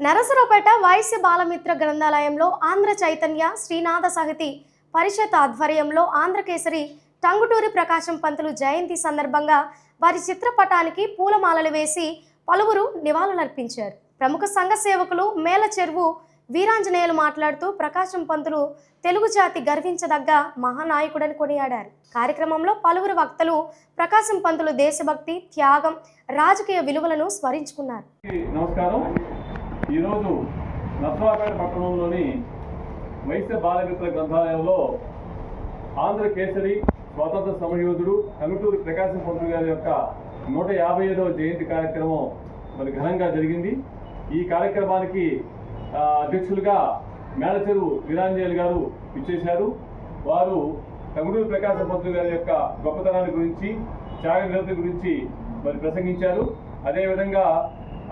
నరసరావుపేట వైశ్య బాలమిత్ర గ్రంథాలయంలో ఆంధ్ర చైతన్య శ్రీనాథ సాహితీ పరిషత్ ఆధ్వర్యంలో ఆంధ్రకేసరి టంగుటూరి ప్రకాశం పంతులు జయంతి సందర్భంగా వారి చిత్రపటానికి పూలమాలలు వేసి పలువురు నివాళులర్పించారు. ప్రముఖ సంఘ సేవకులు మేల చెరువు వీరాంజనేయులు మాట్లాడుతూ ప్రకాశం పంతులు తెలుగు జాతి గర్వించదగ్గ మహానాయకుడని కొనియాడారు. కార్యక్రమంలో పలువురు వక్తలు ప్రకాశం పంతులు దేశభక్తి, త్యాగం, రాజకీయ విలువలను స్మరించుకున్నారు. నమస్కారం. ఈరోజు నరసరావుపేట పట్టణంలోని వైశ్య బాలమిత్ర గ్రంథాలయంలో ఆంధ్రకేసరి స్వాతంత్ర సమరయోధుడు టంగుటూరి ప్రకాశం పంతులు గారి యొక్క 150వ జయంతి కార్యక్రమం మరి ఘనంగా జరిగింది. ఈ కార్యక్రమానికి అధ్యక్షులుగా మేళచెరువు వీరాంజనేయులు గారు ఇచ్చేశారు. వారు టంగుటూరి ప్రకాశం పంతులు గారి యొక్క గొప్పతనాన్ని గురించి, త్యాగ నిరత గురించి మరి ప్రసంగించారు. అదేవిధంగా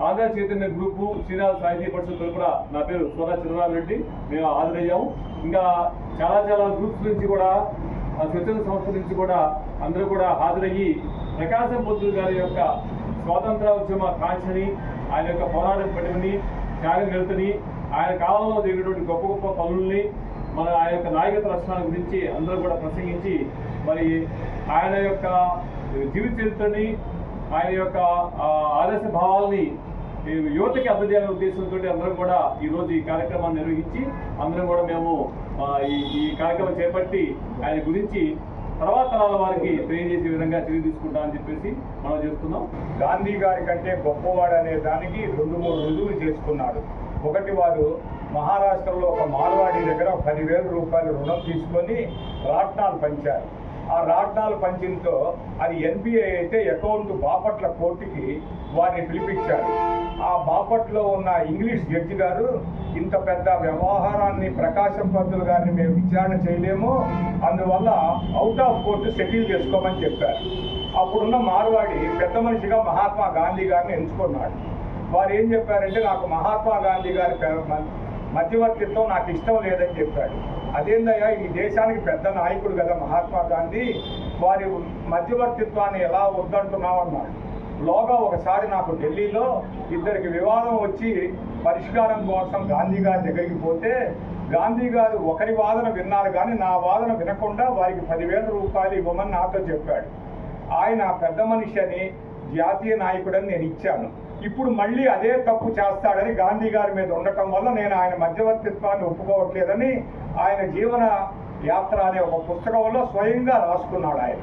ఆంధ్ర చైతన్య గ్రూపు శ్రీనాథ సాహితీ పరిషత్ తరపున నా పేరు సోదా చంద్రరామరెడ్డి, మేము హాజరయ్యాము. ఇంకా చాలా గ్రూప్స్ నుంచి కూడా, స్వచ్ఛంద సంస్థ నుంచి కూడా అందరూ కూడా హాజరయ్యి ప్రకాశం పంతులు గారి యొక్క స్వాతంత్ర ఉద్యమ కాంక్షని, ఆయన యొక్క పోరాటం పటిమని, త్యాగ నిరతని, ఆయన కాలంలో జరిగినటువంటి గొప్ప పనుల్ని, మన ఆయన యొక్క నాయకత్వ లక్షణాల గురించి అందరూ కూడా ప్రసంగించి మరి ఆయన యొక్క జీవిత చరిత్రని, ఆయన యొక్క ఆదర్శ భావాల్ని యువతకి అందజేయాలనే ఉద్దేశంతో అందరం కూడా ఈరోజు ఈ కార్యక్రమాన్ని నిర్వహించి అందరం కూడా మేము ఈ కార్యక్రమం చేపట్టి ఆయన గురించి తర్వాత తరాల వారికి తెలియజేసే విధంగా చర్య తీసుకుంటామని చెప్పేసి మనం చేస్తున్నాం. గాంధీ గారి కంటే గొప్పవాడు అనే దానికి 2-3 రుజువులు చేసుకున్నాడు. ఒకటి, వారు మహారాష్ట్రలో ఒక మార్వాడి దగ్గర 10,000 రూపాయలు రుణం తీసుకొని రాట్నాలు పంచారు. ఆ రాట్నాలు పంచినతో అది ఎన్పిఏ అయితే అకౌంట్ బాపట్ల కోర్టుకి వారిని పిలిపించారు. ఆ బాపట్లో ఉన్న ఇంగ్లీష్ జడ్జి గారు, ఇంత పెద్ద వ్యవహారాన్ని ప్రకాశం పంతులు గారిని మేము విచారణ చేయలేము, అందువల్ల అవుట్ ఆఫ్ కోర్టు సెటిల్ చేసుకోమని చెప్పారు. అప్పుడున్న మార్వాడి పెద్ద మనిషిగా మహాత్మా గాంధీ గారిని ఎంచుకున్నాడు. వారు ఏం చెప్పారంటే, నాకు మహాత్మా గాంధీ గారి మధ్యవర్తిత్వం నాకు ఇష్టం లేదని చెప్పాడు. అదేందయ్యా, ఈ దేశానికి పెద్ద నాయకుడు కదా మహాత్మా గాంధీ, వారి మధ్యవర్తిత్వాన్ని ఎలా వద్దంటున్నావు అన్నాడు. లోగా ఒకసారి నాకు ఢిల్లీలో ఇద్దరికి వివాదం వచ్చి పరిష్కారం కోసం గాంధీ గారి దగ్గరికి పోతే, గాంధీ గారు ఒకరి వాదన విన్నారు కానీ నా వాదన వినకుండా వారికి 10,000 రూపాయలు ఇవ్వమని నాతో చెప్పాడు. ఆయన పెద్ద మనిషి అని, జాతీయ నాయకుడని నేను ఇచ్చాను. ఇప్పుడు మళ్ళీ అదే తప్పు చేస్తాడని గాంధీ గారి మీద ఉండటం వల్ల నేను ఆయన మధ్యవర్తిత్వాన్ని ఒప్పుకోవట్లేదని ఆయన జీవన యాత్ర అనే ఒక పుస్తకంలో స్వయంగా రాసుకున్నాడు ఆయన.